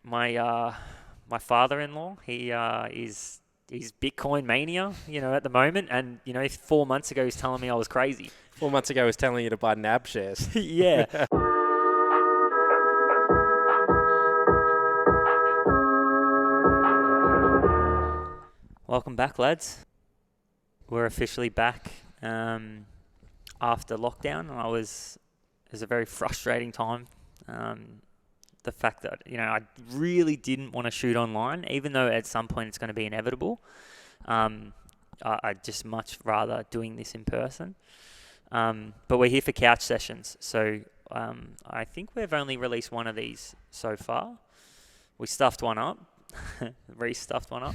my father-in-law, he's Bitcoin mania, at the moment, and 4 months ago he's telling me I was crazy. 4 months ago, I was telling you to buy NAB shares. Yeah. Welcome back, lads. We're officially back after lockdown. It was a very frustrating time. The fact that, I really didn't want to shoot online, even though at some point it's going to be inevitable. I'd just much rather doing this in person. But we're here for couch sessions. So I think we've only released one of these so far. We stuffed one up. Reese stuffed one up.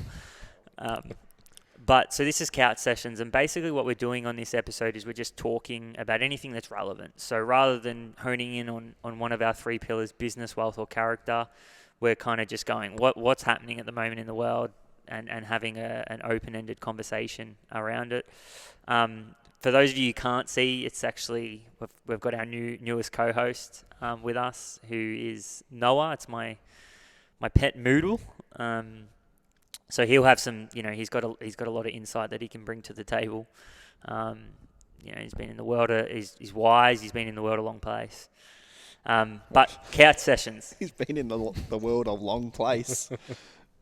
But so this is couch sessions, and basically what we're doing on this episode is we're just talking about anything that's relevant. So rather than honing in on one of our three pillars, business, wealth, or character, we're kind of just going what's happening at the moment in the world and having an open-ended conversation around it. For those of you who can't see, it's actually we've got our newest co-host with us, who is Noah. It's my pet Moodle. So he'll have some, he's got a lot of insight that he can bring to the table. He's been in the world, he's wise, he's been in the world a long place. But couch sessions. He's been in the world a long place.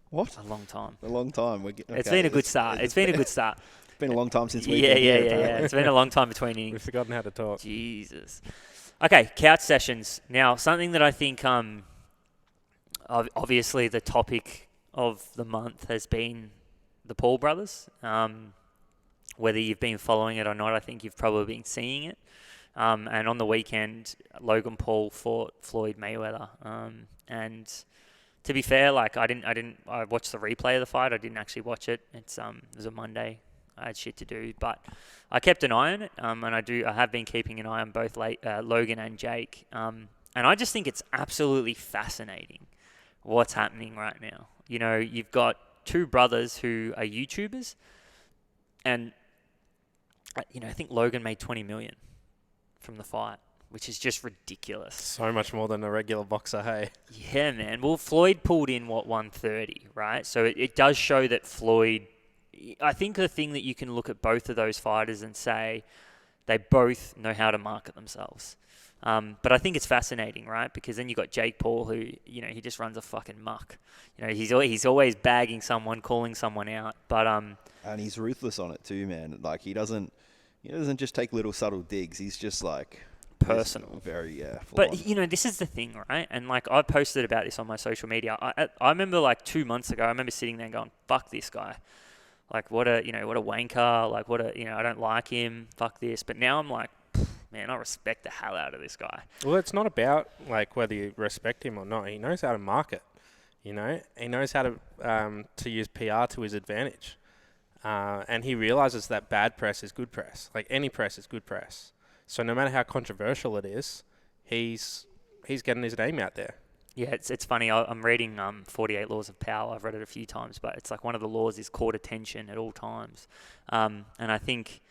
What? A long time. A long time. Okay. It's been a good start. It's been a good start. It's been a long time since we've been here. Yeah. It's been a long time between innings. We've forgotten how to talk. Jesus. Okay, couch sessions. Now, something that I think, obviously the topic of the month has been the Paul brothers. Whether you've been following it or not, I think you've probably been seeing it. And on the weekend, Logan Paul fought Floyd Mayweather. And to be fair, I watched the replay of the fight. I didn't actually watch it. It was a Monday. I had shit to do, but I kept an eye on it. And I have been keeping an eye on both Logan and Jake. And I just think it's absolutely fascinating what's happening right now. You've got two brothers who are YouTubers, and I think Logan made 20 million from the fight, which is just ridiculous. So much more than a regular boxer, hey? Yeah, man. Well, Floyd pulled in, 130, right? So it does show that Floyd... I think the thing that you can look at both of those fighters and say they both know how to market themselves. But I think it's fascinating, right? Because then you got Jake Paul, who he just runs a fucking muck. He's always bagging someone, calling someone out. But and he's ruthless on it too, man. Like he doesn't just take little subtle digs. He's just like personal, very But this is the thing, right? And I posted about this on my social media. I remember 2 months ago, I remember sitting there and going, "Fuck this guy." What a wanker. I don't like him. Fuck this. But now I'm like, man, I respect the hell out of this guy. Well, it's not about whether you respect him or not. He knows how to market. He knows how to use PR to his advantage, and he realizes that bad press is good press. Any press is good press. So no matter how controversial it is, he's getting his name out there. Yeah, it's funny. I'm reading 48 Laws of Power. I've read it a few times, but it's one of the laws is court attention at all times. And I think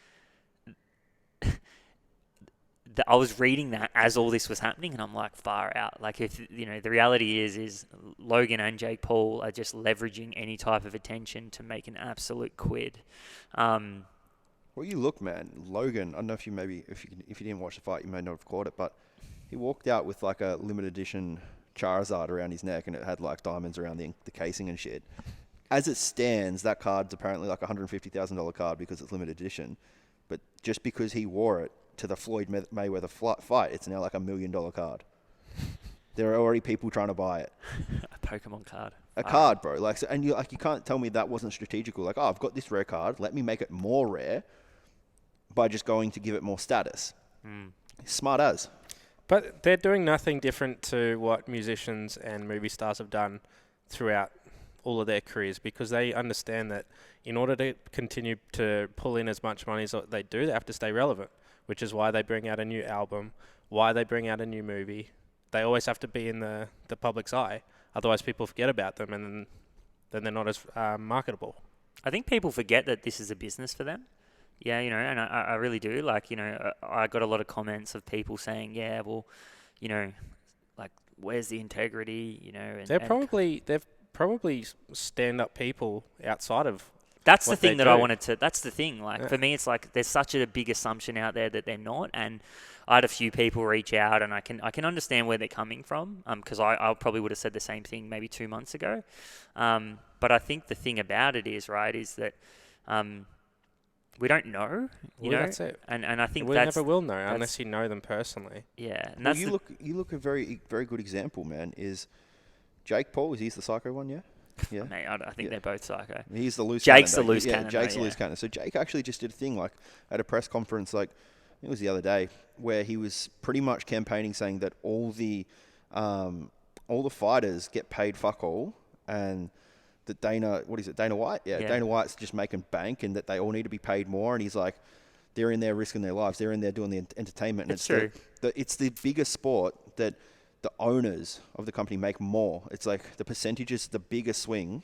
I was reading that as all this was happening, and I'm like, far out. If the reality is Logan and Jake Paul are just leveraging any type of attention to make an absolute quid. Well, you look, man. Logan. I don't know if you didn't watch the fight, you may not have caught it, but he walked out with a limited edition Charizard around his neck, and it had diamonds around the casing and shit. As it stands, that card's apparently $150,000 card because it's limited edition. But just because he wore it to the Floyd Mayweather fight, it's now $1 million card. There are already people trying to buy it. A Pokemon card. A card, bro. And you can't tell me that wasn't strategical. I've got this rare card. Let me make it more rare by just going to give it more status. Smart as. But they're doing nothing different to what musicians and movie stars have done throughout all of their careers, because they understand that in order to continue to pull in as much money as they do, they have to stay relevant, which is why they bring out a new album, why they bring out a new movie. They always have to be in the public's eye. Otherwise, people forget about them, and then they're not as marketable. I think people forget that this is a business for them. Yeah, and I really do. I got a lot of comments of people saying, yeah, well, where's the integrity, you know? And, they're probably stand-up people outside of. That's the what thing they that do. I wanted to. That's the thing. Like Yeah. for me, it's like there's such a big assumption out there that they're not, and I had a few people reach out, and I can understand where they're coming from, because I probably would have said the same thing maybe 2 months ago, but I think the thing about it is that we don't know, you know, That's it. and I think We that's never will know unless you know them personally. yeah, and Well, that's you look a very good example, man. Is Jake Paul? He's the psycho one, yeah. Yeah. mate, I think they're both psycho. He's the loose Jake's cannon. the loose yeah, cannon, Jake's though, the loose yeah. cannon. So Jake actually just did a thing like at a press conference, like it was the other day, where he was pretty much campaigning saying that all the fighters get paid fuck all, and that Dana White? Yeah, Yeah. Dana White's just making bank, and that they all need to be paid more. And he's like, they're in there risking their lives. They're in there doing the entertainment. And It's true. It's the biggest sport that the owners of the company make more. It's like the percentage is the biggest swing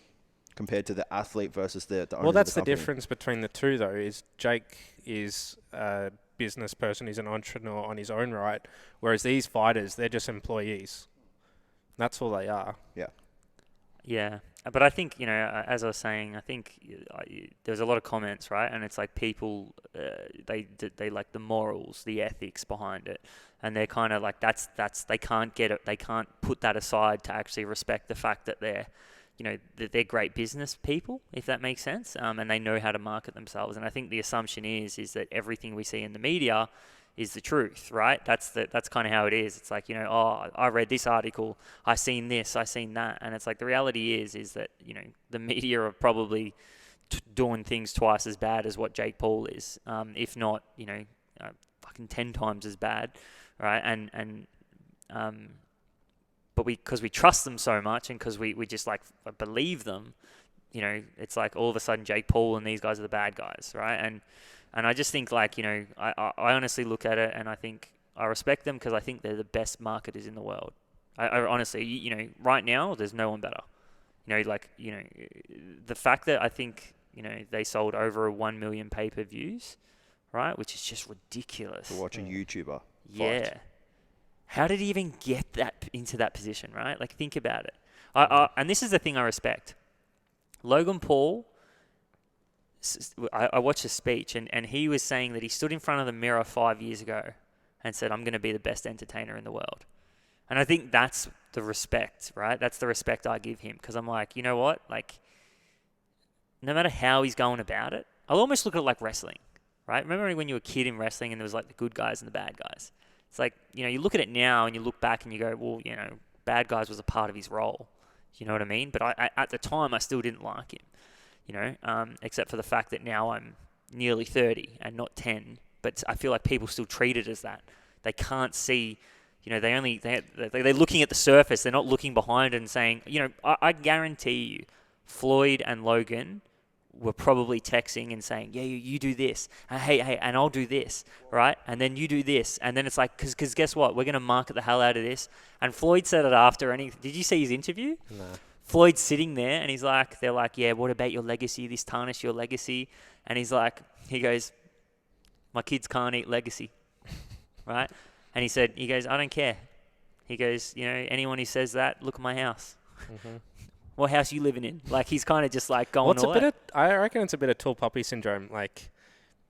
compared to the athlete versus the owners. Well, that's of the the company. difference between the two, though. Is Jake is a business person, he's an entrepreneur on his own right, whereas these fighters, they're just employees. That's all they are. Yeah. Yeah, but I think, you know, as I was saying, I think there's a lot of comments, right? And it's like people, they like the morals, the ethics behind it, and they're kind of like that's they can't get it, they can't put that aside to actually respect the fact that they're, you know, that they're great business people, if that makes sense, and they know how to market themselves. And I think the assumption is that everything we see in the media is the truth, right? That's kind of how it is. It's like, you know, oh, I read this article, I seen this, I seen that, and it's like the reality is that, you know, the media are probably doing things twice as bad as what Jake Paul is, if not, you know, fucking 10 times as bad, right? But because we trust them so much, and because we just like believe them, you know, it's like all of a sudden Jake Paul and these guys are the bad guys, right? And I just think, like, you know, I honestly look at it and I think I respect them because I think they're the best marketers in the world. I honestly, you know, right now there's no one better. You know, like, you know, the fact that I think, you know, they sold over 1 million pay-per-views, right, which is just ridiculous. To watch a YouTuber. Yeah. Fight. How did he even get that into that position, right? Like, think about it. And this is the thing I respect. Logan Paul, I watched his speech, and he was saying that he stood in front of the mirror 5 years ago and said, I'm going to be the best entertainer in the world. And I think that's the respect, right? That's the respect I give him, because I'm like, you know what? Like, no matter how he's going about it, I'll almost look at it like wrestling, right? Remember when you were a kid in wrestling and there was like the good guys and the bad guys? It's like, you know, you look at it now and you look back and you go, well, you know, bad guys was a part of his role. You know what I mean? But I at the time, I still didn't like him, you know, except for the fact that now I'm nearly 30 and not 10. But I feel like people still treat it as that. They can't see, you know, they're looking at the surface. They're not looking behind and saying, you know, I guarantee you, Floyd and Logan were probably texting and saying, yeah, you do this, and hey, and I'll do this, right? And then you do this, and then it's like, because guess what? We're going to market the hell out of this. And Floyd said it after, and did you see his interview? No. Floyd's sitting there, and they're like, yeah, what about your legacy? This tarnish your legacy. And he goes, my kids can't eat legacy, right? And he goes, I don't care. He goes, you know, anyone who says that, look at my house. Mm-hmm. What house are you living in? Like, he's kind of just like going all out. I reckon it's a bit of tall poppy syndrome. Like,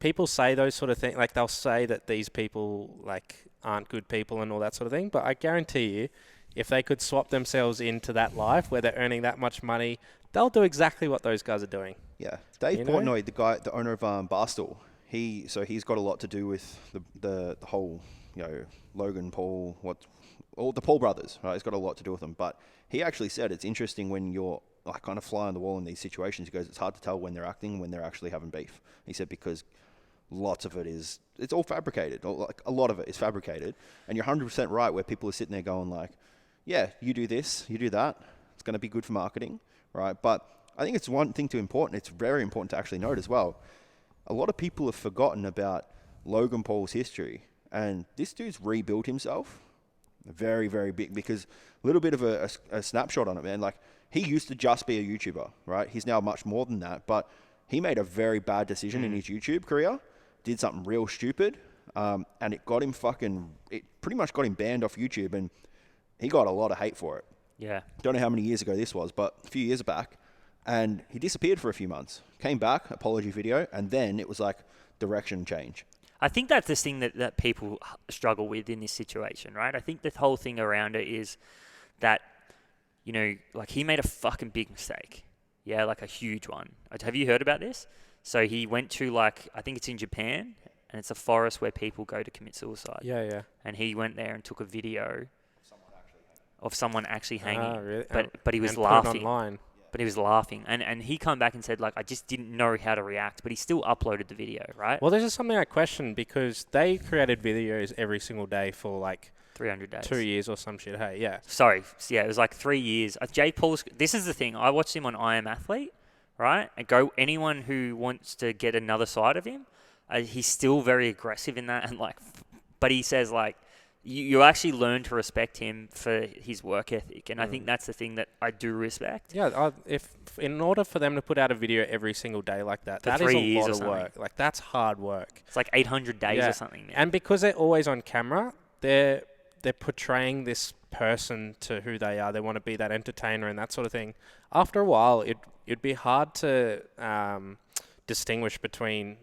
people say those sort of things. Like, they'll say that these people, like, aren't good people and all that sort of thing. But I guarantee you, if they could swap themselves into that life where they're earning that much money, they'll do exactly what those guys are doing. Yeah. Dave Portnoy, the owner of Barstool, he's got a lot to do with the whole, you know, Logan Paul, all the Paul brothers, right? He's got a lot to do with them. But he actually said it's interesting when you're like kind of fly on the wall in these situations. He goes, it's hard to tell when they're acting, when they're actually having beef. He said because lots of it's all fabricated. Like a lot of it is fabricated. And you're 100% right where people are sitting there going like, yeah, you do this, you do that. It's going to be good for marketing, right? But I think it's one thing it's very important to actually note as well. A lot of people have forgotten about Logan Paul's history. And this dude's rebuilt himself very, very big, because a little bit of a snapshot on it, man. Like, he used to just be a YouTuber, right? He's now much more than that, but he made a very bad decision in his YouTube career, did something real stupid, and it pretty much got him banned off YouTube. And he got a lot of hate for it. Yeah. Don't know how many years ago this was, but a few years back. And he disappeared for a few months. Came back, apology video, and then it was like direction change. I think that's the thing that people struggle with in this situation, right? I think the whole thing around it is that, you know, like he made a fucking big mistake. Yeah, like a huge one. Have you heard about this? So he went to like, I think it's in Japan, and it's a forest where people go to commit suicide. Yeah. And he went there and took a video of someone actually hanging. Really? But he was and put it laughing. online. But he was laughing. And he come back and said, like, I just didn't know how to react. But he still uploaded the video, right? Well, this is something I question because they created videos every single day for like 300 days. 2 years or some shit. Hey, yeah. Sorry. Yeah, it was like 3 years. Jake Paul's... This is the thing. I watched him on I Am Athlete, right? And anyone who wants to get another side of him, he's still very aggressive in that. And like, but he says, like, you actually learn to respect him for his work ethic. And I think that's the thing that I do respect. Yeah, if in order for them to put out a video every single day like that, that is a lot of work. Like, that's hard work. It's like 800 days or something, man. And because they're always on camera, they're portraying this person to who they are. They want to be that entertainer and that sort of thing. After a while, it'd be hard to distinguish between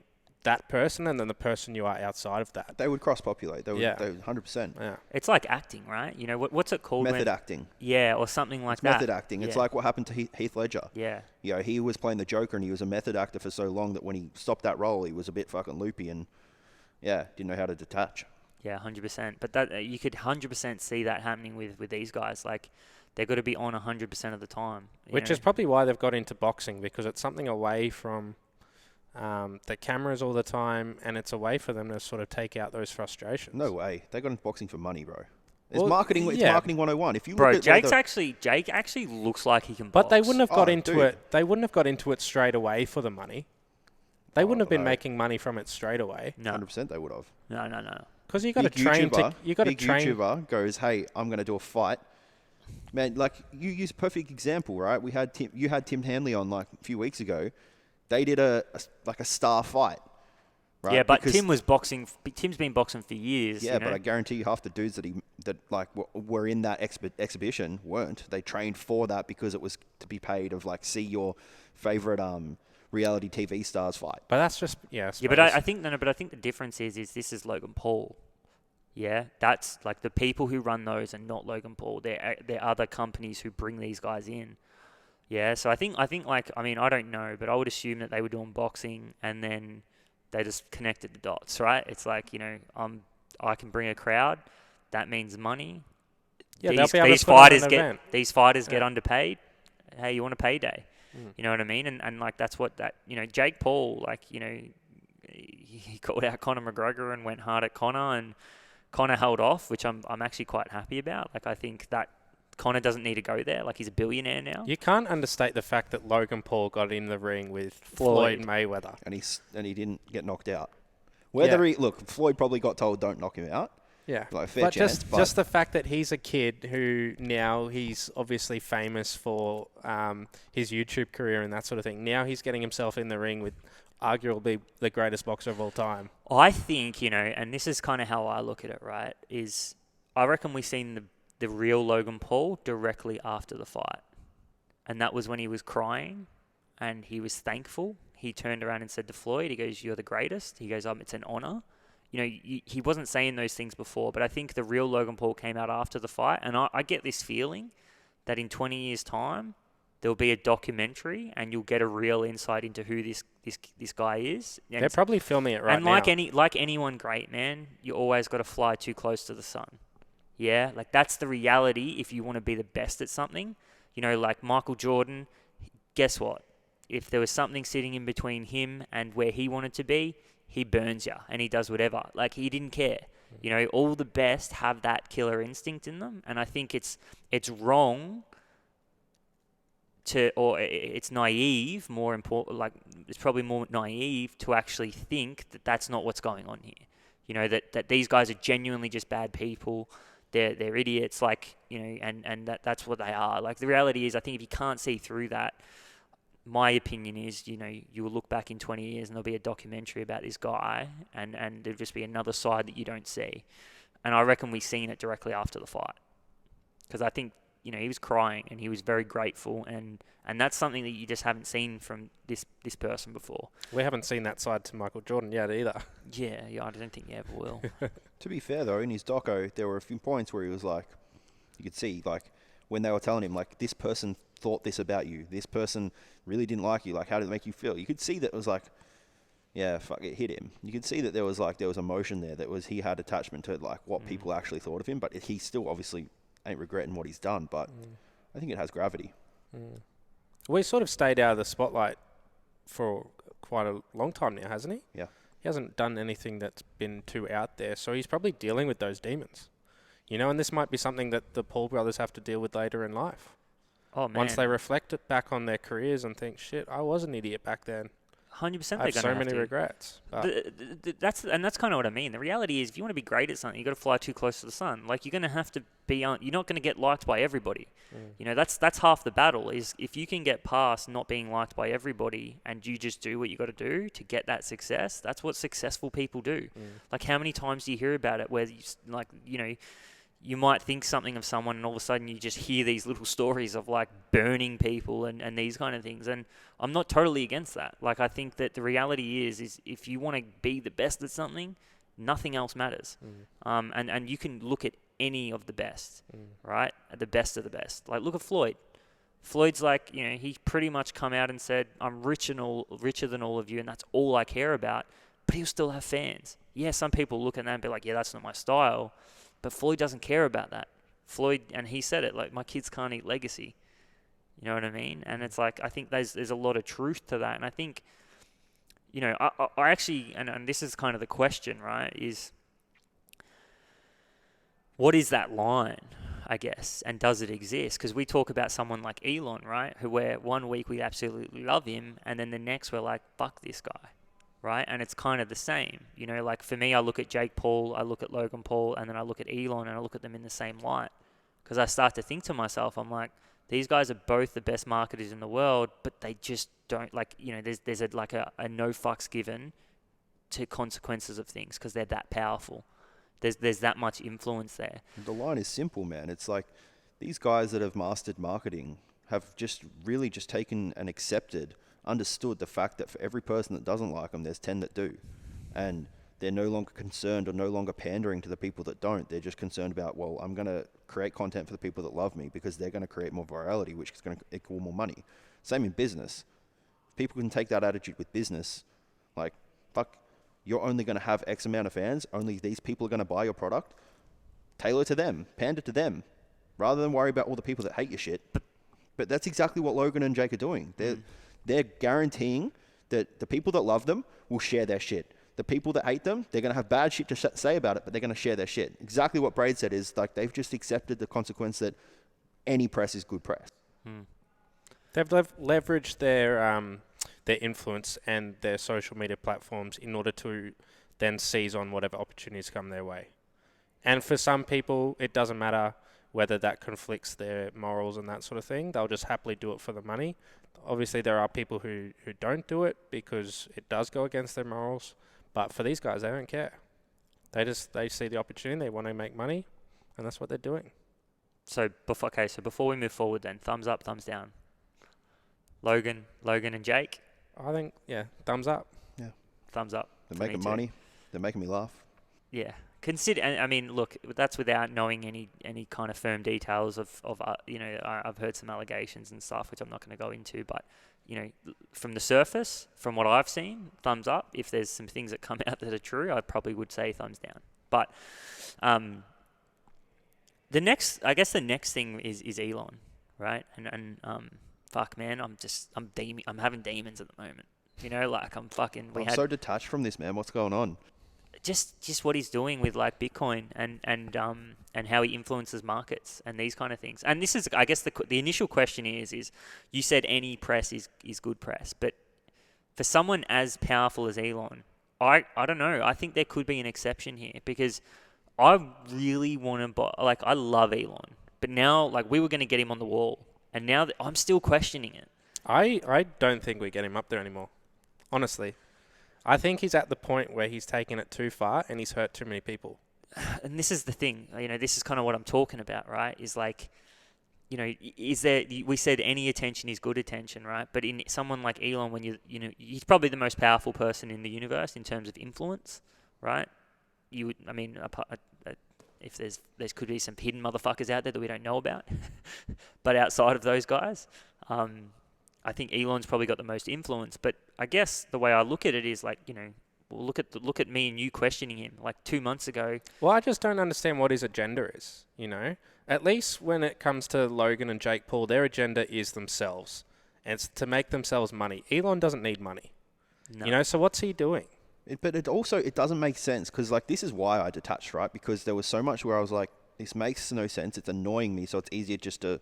that person and then the person you are outside of that. They would cross-populate. They would 100%. Yeah. It's like acting, right? You know, what's it called? Method acting. Yeah, or something like It's that. method acting. It's like what happened to Heath Ledger. Yeah. You know, he was playing the Joker and he was a method actor for so long that when he stopped that role, he was a bit fucking loopy and, didn't know how to detach. Yeah, 100%. But that you could 100% see that happening with these guys. Like, they've got to be on 100% of the time. Which is probably why they've got into boxing, because it's something away from the cameras all the time, and it's a way for them to sort of take out those frustrations. No way. They got into boxing for money, bro. It's Well, marketing. It's yeah. marketing 101. If you Bro, look at Jake actually looks like he can box. But they wouldn't have got into dude. it. They wouldn't have got into it straight away for the money. They wouldn't have been no. making money from it straight away. No. 100% they would have. No. Because you got to train. Big YouTuber goes, hey, I'm going to do a fight. Man, like, you use a perfect example, right? You had Tim Hanley on like a few weeks ago. They did a star fight, right? Yeah, but Tim's been boxing for years. Yeah, you know? but I guarantee you half the dudes that were in that exhibition weren't. They trained for that because it was to be paid of like see your favorite reality TV stars fight. But that's just Yeah, but I think the difference is this is Logan Paul. Yeah, that's like the people who run those and not Logan Paul. They're other companies who bring these guys in. Yeah, so I think like, I mean, I don't know, but I would assume that they were doing boxing and then they just connected the dots, right? It's like, you know, I can bring a crowd. That means money. Yeah, these fighters get underpaid. Hey, you want a payday? You know what I mean? And like that's what that, you know, Jake Paul, like, you know, he called out Conor McGregor and went hard at Conor, and Conor held off, which I'm actually quite happy about. Like, I think that Conor doesn't need to go there. Like, he's a billionaire now. You can't understate the fact that Logan Paul got in the ring with Floyd Mayweather, and he didn't get knocked out. Floyd probably got told don't knock him out. Yeah, like fair chance. Just the fact that he's a kid who now he's obviously famous for his YouTube career and that sort of thing. Now he's getting himself in the ring with arguably the greatest boxer of all time. I think, you know, and this is kind of how I look at it, right, is I reckon we've seen the real Logan Paul directly after the fight. And that was when he was crying and he was thankful. He turned around and said to Floyd, he goes, "You're the greatest." He goes, "It's an honor." You know, he wasn't saying those things before, but I think the real Logan Paul came out after the fight. And I get this feeling that in 20 years' time, there'll be a documentary and you'll get a real insight into who this guy is. And they're probably filming it right now. And like anyone great, man, you always got to fly too close to the sun. Yeah, like that's the reality if you want to be the best at something. You know, like Michael Jordan, guess what? If there was something sitting in between him and where he wanted to be, he burns you and he does whatever. Like, he didn't care. You know, all the best have that killer instinct in them. And I think it's wrong or it's naive, more important, like it's probably more naive to actually think that that's not what's going on here. You know, that these guys are genuinely just bad people. They're idiots, like, you know, and that's what they are. Like, the reality is, I think if you can't see through that, my opinion is, you know, you will look back in 20 years and there'll be a documentary about this guy and there'll just be another side that you don't see. And I reckon we've seen it directly after the fight. because I think, you know, he was crying and he was very grateful, and that's something that you just haven't seen from this person before. We haven't seen that side to Michael Jordan yet either. Yeah, I don't think you ever will. To be fair, though, in his doco, there were a few points where he was like, you could see, like, when they were telling him, like, this person thought this about you. This person really didn't like you. Like, how did it make you feel? You could see that it was like, yeah, fuck, it hit him. You could see that there was emotion there. That was, he had attachment to, like, what people actually thought of him. But he still obviously ain't regretting what he's done. But I think it has gravity. Well, he sort of stayed out of the spotlight for quite a long time now, hasn't he? Yeah. He hasn't done anything that's been too out there, so he's probably dealing with those demons. You know, and this might be something that the Paul brothers have to deal with later in life. Oh, man. Once they reflect it back on their careers and think, shit, I was an idiot back then. 100% I have so many regrets. That's kind of what I mean. The reality is, if you want to be great at something, you got to fly too close to the sun. Like, you're going to have to be on. You're not going to get liked by everybody. You know, that's half the battle. Is if you can get past not being liked by everybody, and you just do what you got to do to get that success. That's what successful people do. Like, how many times do you hear about it where you might think something of someone, and all of a sudden you just hear these little stories of, like, burning people and these kind of things. And I'm not totally against that. Like, I think that the reality is if you want to be the best at something, nothing else matters. And you can look at any of the best, right? The best of the best. Like, look at Floyd. Floyd's like, you know, he pretty much come out and said, I'm richer than all of you, and that's all I care about. But he'll still have fans. Yeah, some people look at that and be like, yeah, that's not my style. But Floyd doesn't care about that. Floyd, and he said it, like, my kids can't eat legacy. You know what I mean? And it's like, I think there's a lot of truth to that. And I think, you know, I actually, and this is kind of the question, right, is what is that line, I guess, and does it exist? Because we talk about someone like Elon, right, where 1 week we absolutely love him, and then the next we're like, fuck this guy. Right? And it's kind of the same. You know, like, for me, I look at Jake Paul, I look at Logan Paul, and then I look at Elon, and I look at them in the same light. Because I start to think to myself, I'm like, these guys are both the best marketers in the world, but they just don't, like, you know, there's a no fucks given to consequences of things because they're that powerful. There's that much influence there. The line is simple, man. It's like these guys that have mastered marketing have just really just taken and understood the fact that for every person that doesn't like them, there's 10 that do. And they're no longer concerned or no longer pandering to the people that don't. They're just concerned about, well, I'm going to create content for the people that love me because they're going to create more virality, which is going to equal more money. Same in business. People can take that attitude with business. Like, fuck, you're only going to have X amount of fans. Only these people are going to buy your product. Tailor to them. Pander to them. Rather than worry about all the people that hate your shit. But that's exactly what Logan and Jake are doing. They're guaranteeing that the people that love them will share their shit. The people that hate them, they're going to have bad shit to say about it, but they're going to share their shit. Exactly what Braid said is, like, they've just accepted the consequence that any press is good press. They've leveraged their influence and their social media platforms in order to then seize on whatever opportunities come their way. And for some people, it doesn't matter whether that conflicts their morals and that sort of thing. They'll just happily do it for the money. Obviously, there are people who don't do it because it does go against their morals. But for these guys, they don't care. They see the opportunity, they want to make money, and that's what they're doing. So before we move forward then, thumbs up, thumbs down. Logan and Jake? I think, yeah, thumbs up. Yeah. Thumbs up. They're making money. They're making me laugh. Yeah. I mean, look, that's without knowing any kind of firm details of you know, I've heard some allegations and stuff, which I'm not going to go into, but, you know, from the surface, from what I've seen, thumbs up. If there's some things that come out that are true, I probably would say thumbs down. But the next thing is Elon, right? And fuck, man, I'm having demons at the moment. You know, like, I'm so detached from this, man. What's going on? Just what he's doing with, like, Bitcoin and how he influences markets and these kind of things. And this is, I guess, the initial question is you said any press is good press, but for someone as powerful as Elon, I don't know. I think there could be an exception here because I really want to buy. Like, I love Elon, but now, like, we were going to get him on the wall, and now I'm still questioning it. I don't think we get him up there anymore, honestly. I think he's at the point where he's taken it too far and he's hurt too many people. and this is the thing, this is kind of what I'm talking about, right? Is like, is there? We said any attention is good attention, right? But in someone like Elon, when he's probably the most powerful person in the universe in terms of influence, right? If there could be some hidden motherfuckers out there that we don't know about, but outside of those guys, I think Elon's probably got the most influence. But I guess the way I look at it is like, well, look at me and you questioning him like 2 months ago. Well, I just don't understand what his agenda is, At least when it comes to Logan and Jake Paul, their agenda is themselves. And it's to make themselves money. Elon doesn't need money. No. So what's he doing? But it doesn't make sense because like this is why I detached, right? Because there was so much where I was like, this makes no sense. It's annoying me, so it's easier just to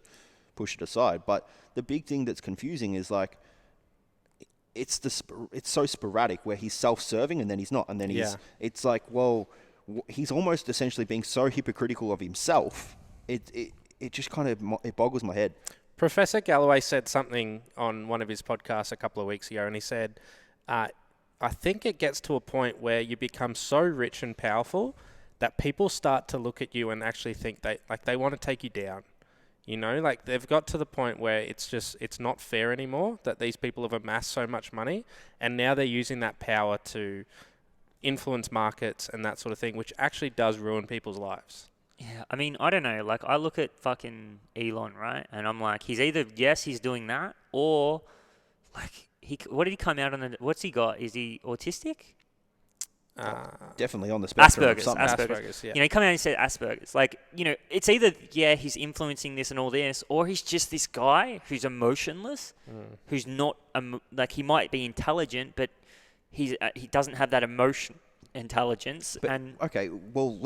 push it aside. But the big thing that's confusing is like, it's so sporadic where he's self-serving and then he's not, and then it's like, well, he's almost essentially being so hypocritical of himself. It just kind of it boggles my head. Professor Galloway said something on one of his podcasts a couple of weeks ago, and he said, I think it gets to a point where you become so rich and powerful that people start to look at you and actually think they want to take you down. Like they've got to the point where it's not fair anymore that these people have amassed so much money, and now they're using that power to influence markets and that sort of thing, which actually does ruin people's lives. Yeah, I mean, I don't know. Like, I look at fucking Elon, right? And I'm like, he's either, yes, he's doing that, or, like, what did he come out on? What's he got? Is he autistic? Definitely on the spectrum. Asperger's. Yeah. He come out and said Asperger's. Like, it's either, he's influencing this and all this, or he's just this guy who's emotionless, who's not, like, he might be intelligent, but he doesn't have that emotion intelligence. But, okay, well,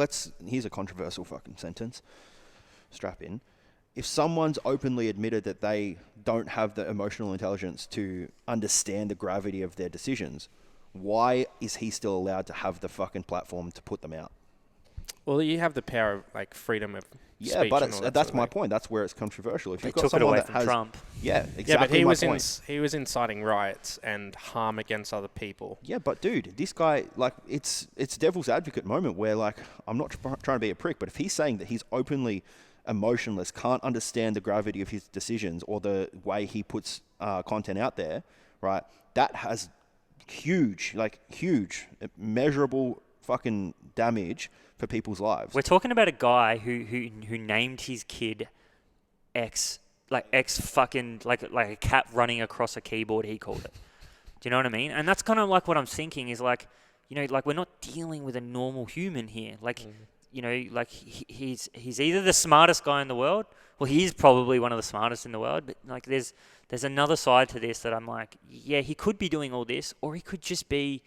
here's a controversial fucking sentence. Strap in. If someone's openly admitted that they don't have the emotional intelligence to understand the gravity of their decisions, why is he still allowed to have the fucking platform to put them out? Well, you have the power of like freedom of yeah, speech. But that's my point. That's where it's controversial. If they you've got took it someone away that from has, Trump. Yeah, exactly. Yeah, but he was inciting riots and harm against other people. Yeah, but dude, this guy, like, it's devil's advocate moment where, like, I'm not trying to be a prick, but if he's saying that he's openly emotionless, can't understand the gravity of his decisions or the way he puts content out there, right? That has huge, measurable fucking damage for people's lives. We're talking about a guy who named his kid X fucking like a cat running across a keyboard, he called it. Do you know what I mean? And that's kind of like what I'm thinking is like, like we're not dealing with a normal human here. Like, like he's either the smartest guy in the world, well, he's probably one of the smartest in the world, but like there's another side to this that I'm like, yeah, he could be doing all this, or he could just be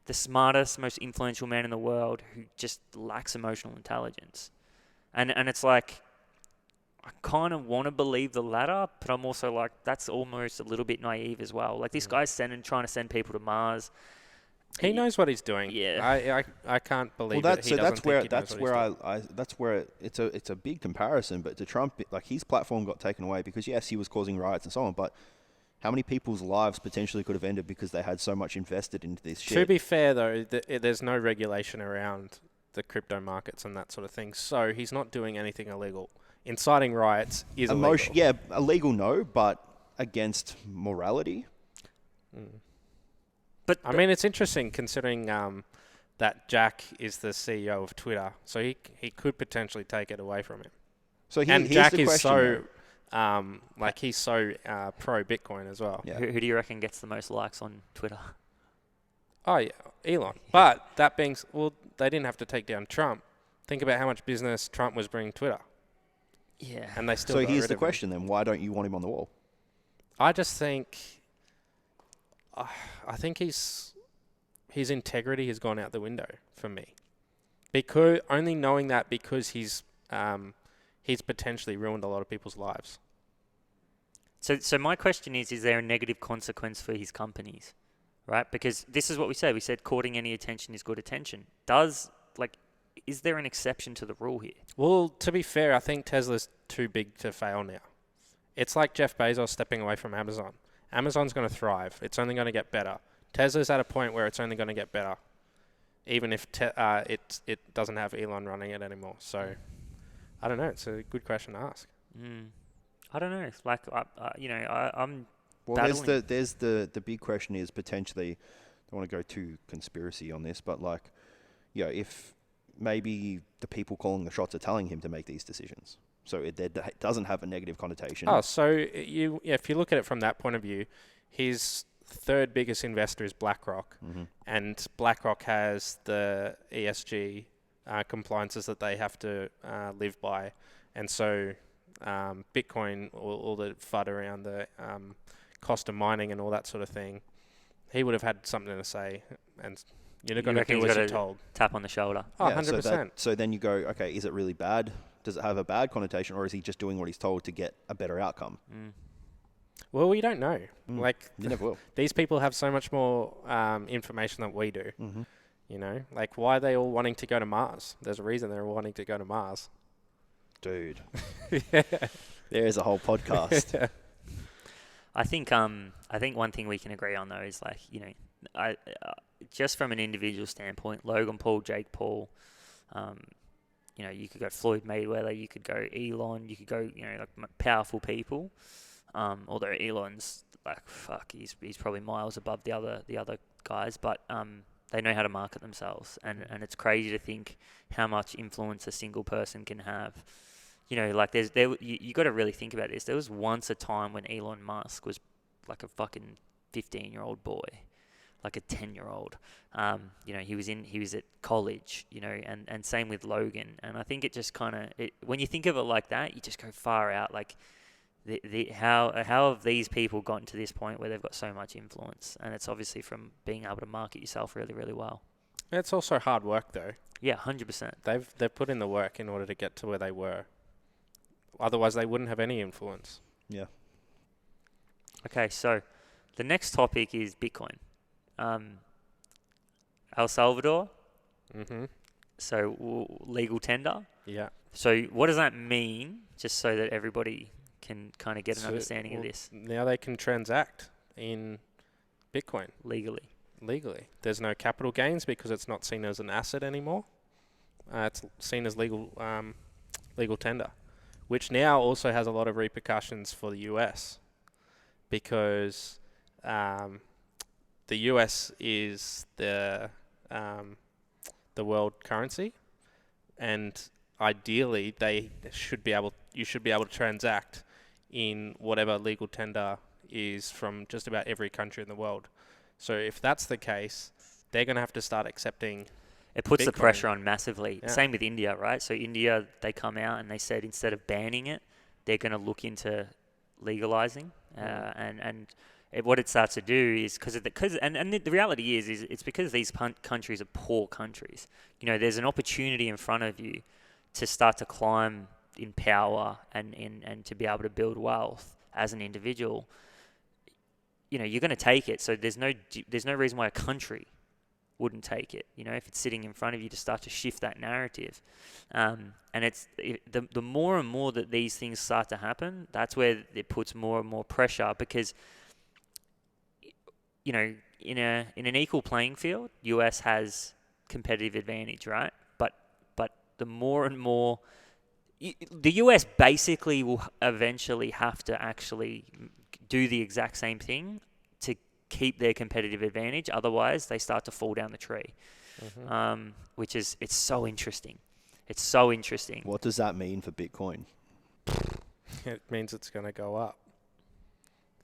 the smartest, most influential man in the world who just lacks emotional intelligence. And it's like, I kind of want to believe the latter, but I'm also like, that's almost a little bit naive as well. Like this guy's trying to send people to Mars. He knows what he's doing. Yeah. I can't believe that's where it's a big comparison. But to Trump, like his platform got taken away because yes, he was causing riots and so on. But how many people's lives potentially could have ended because they had so much invested into this shit? To be fair, though, there's no regulation around the crypto markets and that sort of thing. So he's not doing anything illegal. Inciting riots is illegal. Yeah, illegal, no, but against morality. But I mean, it's interesting considering that Jack is the CEO of Twitter, so he could potentially take it away from him. So Jack the is question, he's so pro Bitcoin as well. Yeah. Who do you reckon gets the most likes on Twitter? Oh yeah, Elon. But that being, they didn't have to take down Trump. Think about how much business Trump was bringing Twitter. Yeah. And they still. So got here's rid the of question then: why don't you want him on the wall? I just think. I think his integrity has gone out the window for me, because only knowing that because he's potentially ruined a lot of people's lives. So my question is there a negative consequence for his companies, right? Because this is what we said. We said courting any attention is good attention. Is there an exception to the rule here? Well, to be fair, I think Tesla's too big to fail now. It's like Jeff Bezos stepping away from Amazon. Amazon's going to thrive. It's only going to get better. Tesla's at a point where it's only going to get better. even if it doesn't have Elon running it anymore. So I don't know. It's a good question to ask. I don't know. It's like I'm. Well, battling. there's the big question is potentially. I don't want to go too conspiracy on this, but like, if maybe the people calling the shots are telling him to make these decisions, so it doesn't have a negative connotation. Oh, so if you look at it from that point of view, his third biggest investor is BlackRock, and BlackRock has the ESG compliances that they have to live by, and so Bitcoin, all the FUD around the cost of mining and all that sort of thing, he would have had something to say, and you're not going to do as you're told. Tap on the shoulder. Oh, 100%. So then you go, okay, is it really bad? Does it have a bad connotation, or is he just doing what he's told to get a better outcome? Well, we don't know. Like, you never will. These people have so much more information than we do. Like, why are they all wanting to go to Mars? There's a reason they're all wanting to go to Mars. Dude. There's a whole podcast. I think one thing we can agree on though is like, just from an individual standpoint, Logan Paul, Jake Paul, you could go Floyd Mayweather, you could go Elon, you could go, like powerful people. Although Elon's like, he's probably miles above the other guys, but they know how to market themselves, and it's crazy to think how much influence a single person can have. Like you got to really think about this. There was once a time when Elon Musk was like a fucking 15-year-old boy, like a 10-year-old. He was at college, and same with Logan. And I think it just kind of, when you think of it like that, you just go far out. Like how have these people gotten to this point where they've got so much influence? And it's obviously from being able to market yourself really, really well. It's also hard work though. Yeah, 100%. They've put in the work in order to get to where they were. Otherwise, they wouldn't have any influence. Yeah. Okay, so the next topic is Bitcoin. El Salvador. So legal tender. Yeah. So what does that mean? Just so that everybody can kind of get an understanding of this. Now they can transact in Bitcoin legally. There's no capital gains because it's not seen as an asset anymore. It's seen as legal tender, which now also has a lot of repercussions for the US because the US is the world currency, and ideally you should be able to transact in whatever legal tender is from just about every country in the world. So if that's the case, they're going to have to start accepting. It puts Bitcoin. the pressure on massively. Yeah. Same with India, right? So India, they come out and they said instead of banning it, they're going to look into legalizing. What it starts to do is because the reality is it's because these countries are poor countries. There's an opportunity in front of you to start to climb in power and to be able to build wealth as an individual. You're going to take it. So there's no reason why a country wouldn't take it. If it's sitting in front of you, to start to shift that narrative. And the more and more that these things start to happen, that's where it puts more and more pressure because, in an equal playing field, US has competitive advantage, right? But the more and more, the US basically will eventually have to actually do the exact same thing to keep their competitive advantage. Otherwise, they start to fall down the tree, it's so interesting. It's so interesting. What does that mean for Bitcoin? It means it's going to go up.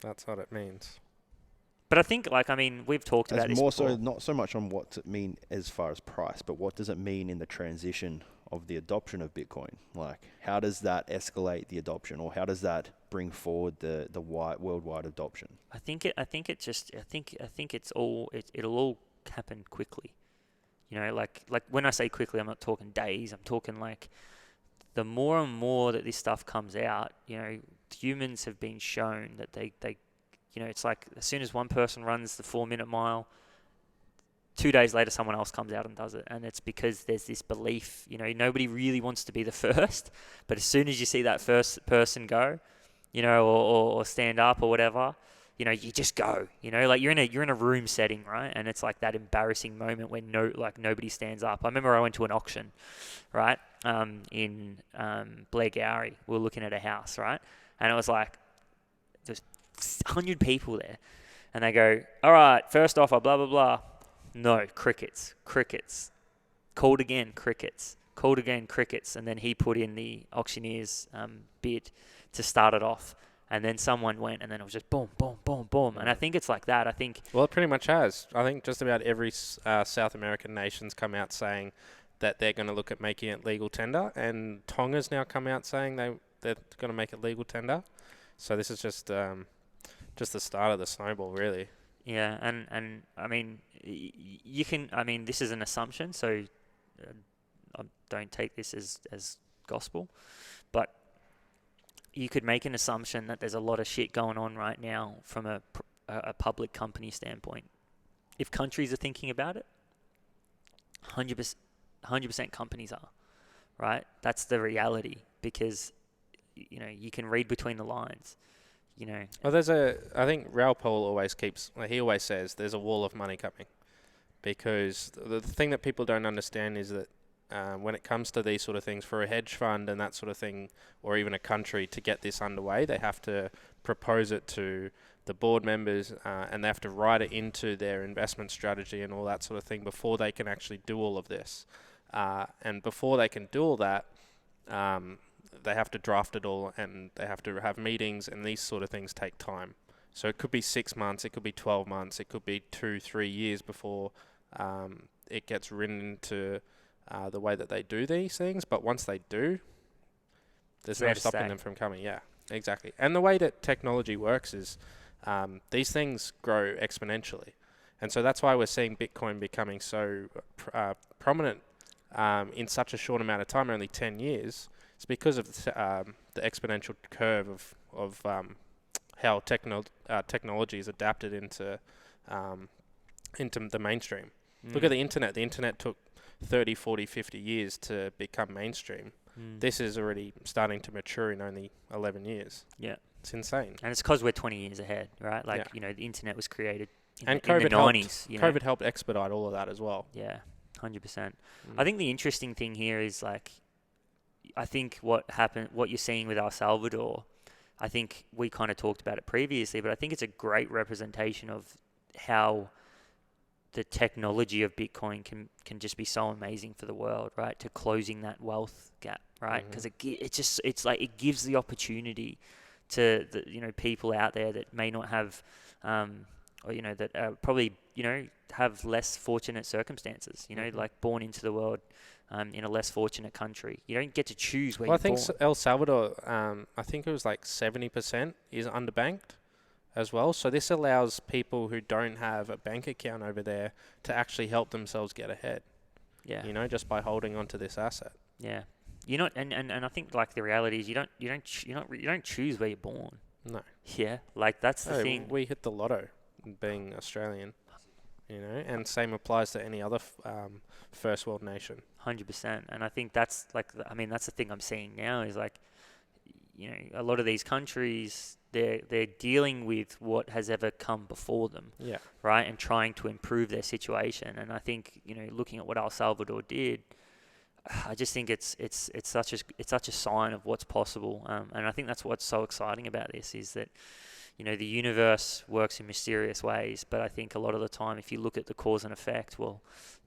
That's what it means. But I think, we've talked about this more before. so, not so much on what it mean as far as price, but what does it mean in the transition of the adoption of Bitcoin? Like, how does that escalate the adoption, or how does that bring forward the worldwide adoption? I think it'll all happen quickly. Like when I say quickly, I'm not talking days. I'm talking like the more and more that this stuff comes out, humans have been shown that they it's like as soon as one person runs the 4-minute mile, 2 days later someone else comes out and does it. And it's because there's this belief, nobody really wants to be the first, but as soon as you see that first person go, or stand up or whatever, you know, you just go, you know, like you're in a room setting, right? And it's like that embarrassing moment when nobody stands up. I remember I went to an auction, right? In Blair Gowrie. We were looking at a house, right? And it was like there's 100 people there, and they go, all right, first off, blah blah blah. No, crickets. Called again, crickets. Called again, crickets. And then he put in the auctioneer's bid to start it off. And then someone went, and then it was just boom, boom, boom, boom. And I think it's like that. I think... Well, it pretty much has. I think just about every South American nation's come out saying that they're going to look at making it legal tender. And Tonga's now come out saying they're going to make it legal tender. So this is just the start of the snowball, really. Yeah, and I mean, you can... I mean, this is an assumption, so I don't take this as gospel. But you could make an assumption that there's a lot of shit going on right now from a public company standpoint. If countries are thinking about it, 100% companies are, right? That's the reality, because, you know, you can read between the lines, you know. Well, I think Raul Paul always says there's a wall of money coming, because the thing that people don't understand is that when it comes to these sort of things, for a hedge fund and that sort of thing, or even a country to get this underway, they have to propose it to the board members and they have to write it into their investment strategy and all that sort of thing before they can actually do all of this. And before they can do all that, they have to draft it all, and they have to have meetings, and these sort of things take time. So it could be 6 months, it could be 12 months, it could be 2-3 years before it gets written into the way that they do these things. But once they do, there's no stopping them from coming. Yeah, exactly. And the way that technology works is these things grow exponentially. And so that's why we're seeing Bitcoin becoming so prominent in such a short amount of time, only 10 years. It's because of the exponential curve of how technology is adapted into the mainstream. Look at the internet. The internet took 30, 40, 50 years to become mainstream. This is already starting to mature in only 11 years. Yeah. It's insane. And it's because we're 20 years ahead, right? Like, you know, the internet was created in the COVID 90s. COVID helped expedite all of that as well. Yeah, 100%. I think the interesting thing here is, like, I think what you're seeing with El Salvador, I think we kind of talked about it previously, but I think it's a great representation of how the technology of Bitcoin can just be so amazing for the world, right? To closing that wealth gap, right? Because it gives the opportunity to the, you know, people out there that may not have, or, you know, that probably, you know, have less fortunate circumstances, you know, like born into the world in a less fortunate country. You don't get to choose where you're born. I think El Salvador, I think it was like 70% is underbanked as well. So this allows people who don't have a bank account over there to actually help themselves get ahead. Yeah. You know, just by holding on to this asset. Yeah. You're not, and I think, like, the reality is you don't choose where you're born. No. Yeah. Like, that's the thing. We hit the lotto being Australian, you know, and same applies to any other first world nation. 100%. And I think that's like, that's the thing I'm seeing now is, like, you know, a lot of these countries, they're dealing with what has ever come before them. Yeah. Right. And trying to improve their situation. And I think, you know, looking at what El Salvador did, I just think it's such a sign of what's possible. And I think that's what's so exciting about this is that, you know, the universe works in mysterious ways. But I think a lot of the time, if you look at the cause and effect, well,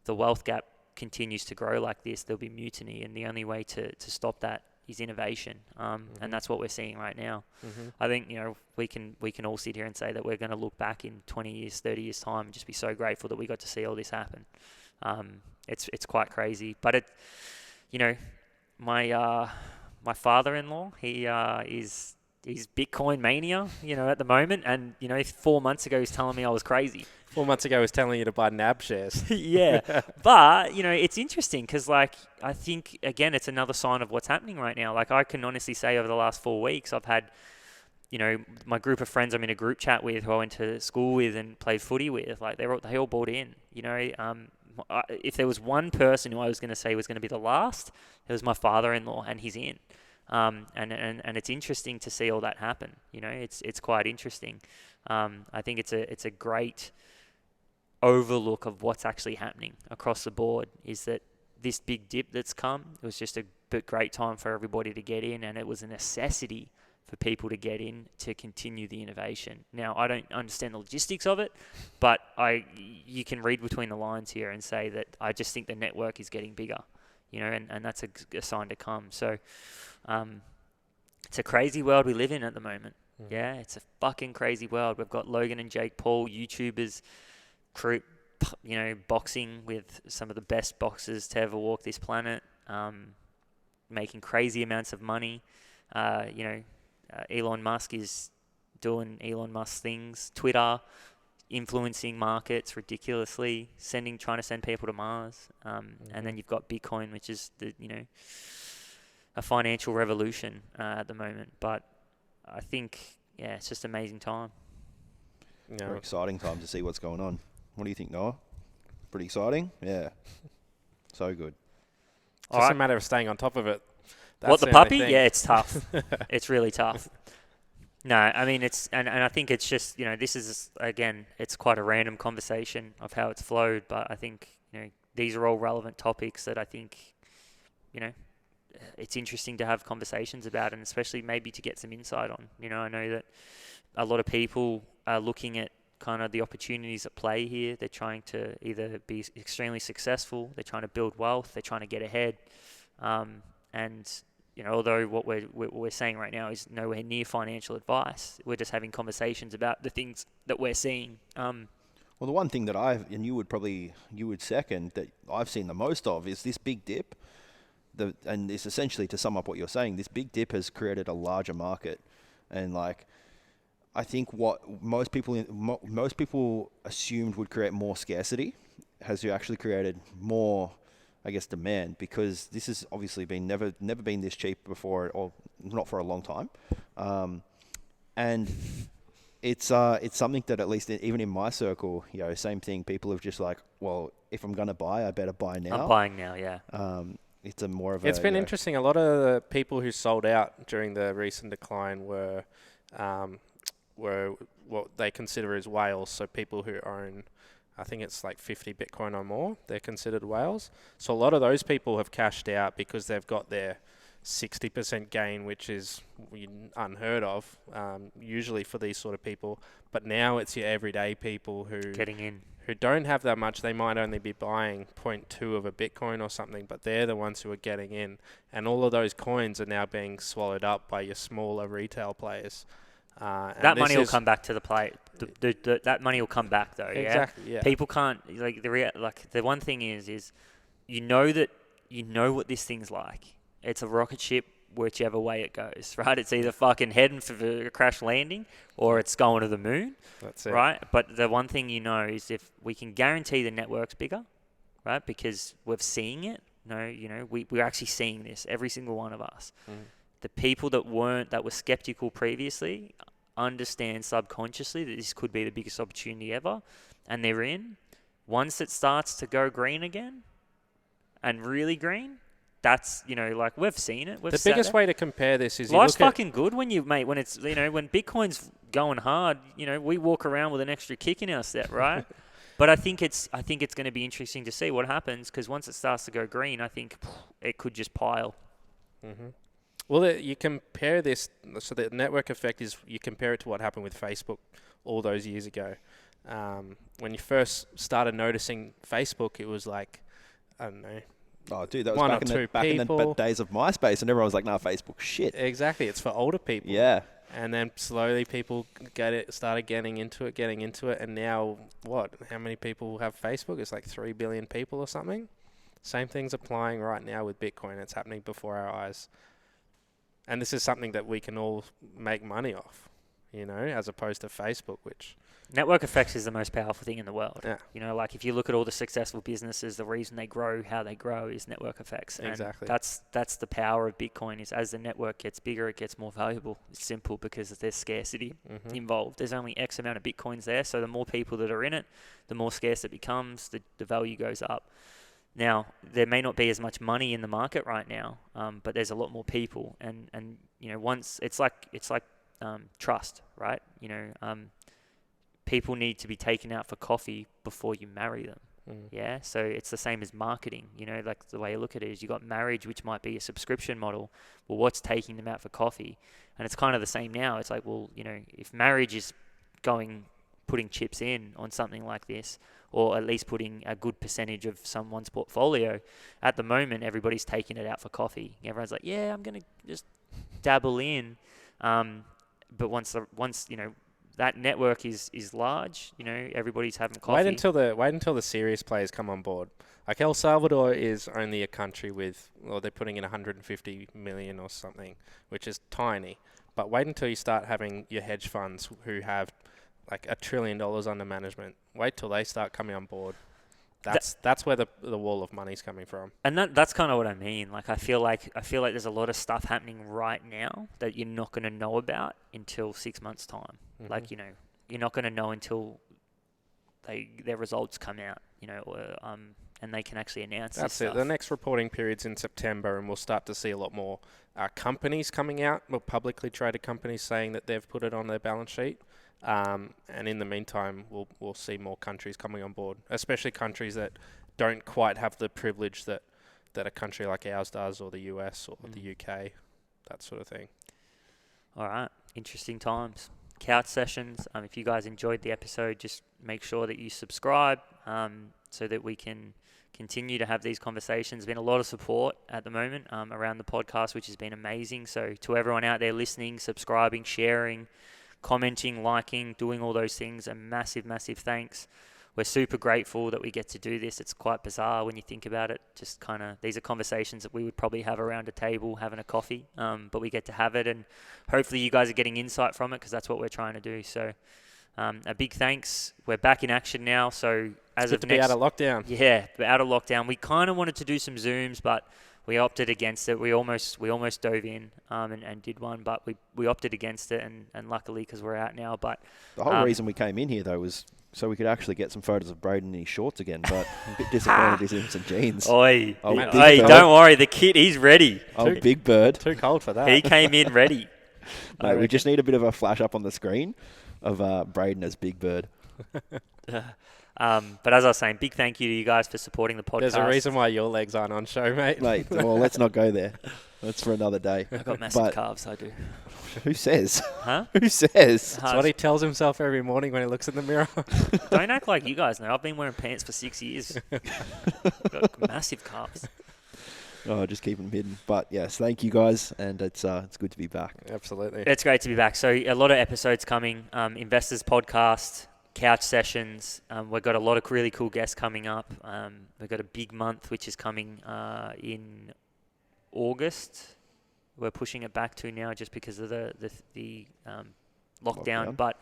the wealth gap continues to grow like this, there'll be mutiny. And the only way to stop that is innovation, and that's what we're seeing right now. I think, you know, we can all sit here and say that we're going to look back in 20 years, 30 years time, and just be so grateful that we got to see all this happen. It's quite crazy, but it, you know, my father-in-law, he's Bitcoin mania, you know, at the moment, and, you know, 4 months ago he's telling me I was crazy. 4 months ago, I was telling you to buy NAB shares. Yeah. But, you know, it's interesting because, like, I think, again, it's another sign of what's happening right now. Like, I can honestly say over the last 4 weeks, I've had, you know, my group of friends I'm in a group chat with, who I went to school with and played footy with, like, they all bought in, you know. If there was one person who I was going to say was going to be the last, it was my father-in-law, and he's in. And it's interesting to see all that happen. You know, it's quite interesting. I think it's a great overlook of what's actually happening across the board. Is that this big dip that's come? It was just a great time for everybody to get in, and it was a necessity for people to get in to continue the innovation. Now, I don't understand the logistics of it, but you can read between the lines here and say that I just think the network is getting bigger, you know, and that's a sign to come. So it's a crazy world we live in at the moment. Yeah, it's a fucking crazy world. We've got Logan and Jake Paul, YouTubers, you know, boxing with some of the best boxers to ever walk this planet, making crazy amounts of money. You know, Elon Musk is doing Elon Musk things. Twitter influencing markets ridiculously, trying to send people to Mars. And then you've got Bitcoin, which is a financial revolution at the moment. But I think, yeah, it's just an amazing time. Very exciting time to see what's going on. What do you think, Noah? Pretty exciting? Yeah. So good. It's just a matter of staying on top of it. What, the puppy? Yeah, it's tough. It's really tough. No, I mean, and I think it's just, you know, this is, again, it's quite a random conversation of how it's flowed, but I think, you know, these are all relevant topics that I think, you know, it's interesting to have conversations about, and especially maybe to get some insight on. You know, I know that a lot of people are looking at kind of the opportunities at play here. They're trying to either be extremely successful, they're trying to build wealth, they're trying to get ahead, and you know, although what we're saying right now is nowhere near financial advice, we're just having conversations about the things that we're seeing. Well, the one thing that and you would second, that I've seen the most of is this big dip. And it's essentially, to sum up what you're saying, this big dip has created a larger market, and like, I think what most people assumed would create more scarcity has actually created more, I guess, demand, because this has obviously been never been this cheap before, or not for a long time, and it's something that, at least even in my circle, you know, same thing. People have just like, well, if I'm gonna buy, I better buy now. I'm buying now, yeah. It's it's been interesting. A lot of the people who sold out during the recent decline were what they consider as whales. So people who own, I think it's like 50 Bitcoin or more, they're considered whales. So a lot of those people have cashed out because they've got their 60% gain, which is unheard of, usually for these sort of people. But now it's your everyday people getting in, who don't have that much. They might only be buying 0.2 of a Bitcoin or something, but they're the ones who are getting in. And all of those coins are now being swallowed up by your smaller retail players. That money will come back to the play. That money will come back, though. Exactly. Yeah. People can't, like, the one thing is you know what this thing's like. It's a rocket ship, whichever way it goes, right? It's either fucking heading for a crash landing, or it's going to the moon. That's it. Right? But the one thing you know is, if we can guarantee the network's bigger, right? Because we're seeing it. We're actually seeing this, every single one of us. The people that were skeptical previously understand subconsciously that this could be the biggest opportunity ever, and they're in. Once it starts to go green again, and really green, that's, like, we've seen it. The biggest way to compare this is, life's fucking good when it's, when Bitcoin's going hard, we walk around with an extra kick in our step, right? But I think it's going to be interesting to see what happens, because once it starts to go green, I think it could just pile. Mm-hmm. Well, you compare this, so the network effect is, you compare it to what happened with Facebook all those years ago. When you first started noticing Facebook, it was like, I don't know. Oh, dude, that was back in the days of MySpace, and everyone was like, "Nah, Facebook, shit." Exactly, it's for older people. Yeah. And then slowly people started getting into it, and now what? How many people have Facebook? It's like 3 billion people or something. Same thing's applying right now with Bitcoin. It's happening before our eyes. And this is something that we can all make money off, as opposed to Facebook, which... Network effects is the most powerful thing in the world. Yeah. Like, if you look at all the successful businesses, the reason they grow, how they grow, is network effects. And exactly. That's the power of Bitcoin, is as the network gets bigger, it gets more valuable. It's simple, because there's scarcity involved. There's only X amount of Bitcoins there, so the more people that are in it, the more scarce it becomes, the value goes up. Now, there may not be as much money in the market right now, but there's a lot more people, and once it's like trust, right? People need to be taken out for coffee before you marry them. Yeah, so it's the same as marketing. Like the way you look at it is you got marriage, which might be a subscription model. Well, what's taking them out for coffee? And it's kind of the same now. It's like, well, if marriage is putting chips in on something like this, or at least putting a good percentage of someone's portfolio, at the moment everybody's taking it out for coffee. Everyone's like, yeah, I'm gonna just dabble in. But once that network is large, everybody's having coffee. Wait until the serious players come on board. Like El Salvador is only a country they're putting in 150 million or something, which is tiny. But wait until you start having your hedge funds who have like $1 trillion under management. Wait till they start coming on board. That's where the wall of money's coming from. And that's kind of what I mean. Like I feel like there's a lot of stuff happening right now that you're not going to know about until 6 months time. Mm-hmm. Like you're not going to know until their results come out. And they can actually announce. That's it. The next reporting period's in September, and we'll start to see a lot more companies coming out, more publicly traded companies saying that they've put it on their balance sheet. And in the meantime, we'll see more countries coming on board, especially countries that don't quite have the privilege that a country like ours does, or the US or the UK, that sort of thing. All right. Interesting times. Couch sessions. If you guys enjoyed the episode, just make sure that you subscribe so that we can continue to have these conversations. There's been a lot of support at the moment around the podcast, which has been amazing. So to everyone out there listening, subscribing, sharing, commenting, liking, doing all those things, a massive, massive thanks. We're super grateful that we get to do this. It's quite bizarre when you think about it. Just kind of, these are conversations that we would probably have around a table having a coffee, but we get to have it, and hopefully you guys are getting insight from it, because that's what we're trying to do. So a big thanks. We're back in action now. So as of be out of lockdown. Yeah, we're out of lockdown. We kind of wanted to do some Zooms, but we opted against it. We almost dove in and did one, but we opted against it, and luckily, because we're out now. But the whole reason we came in here, though, was so we could actually get some photos of Braden in his shorts again, but a bit disappointed he's in some jeans. Oi, don't worry, the kid, he's ready. Big Bird. Too cold for that. He came in ready. Mate, we just need a bit of a flash up on the screen of Braden as Big Bird. But as I was saying, big thank you to you guys for supporting the podcast. There's a reason why your legs aren't on show, mate. Well, let's not go there. That's for another day. I've got massive calves, I do. Who says? Huh? Who says? That's what he tells himself every morning when he looks in the mirror. Don't act like you guys know. I've been wearing pants for 6 years. I've got massive calves. Oh, just keep them hidden. But yes, thank you guys, and it's good to be back. Absolutely. It's great to be back. So a lot of episodes coming. Investors podcast, couch sessions. We've got a lot of really cool guests coming up. We've got a big month which is coming in August. We're pushing it back to now just because of the lockdown, but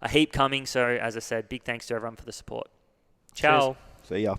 a heap coming. So as I said, big thanks to everyone for the support. Ciao. Cheers. See ya.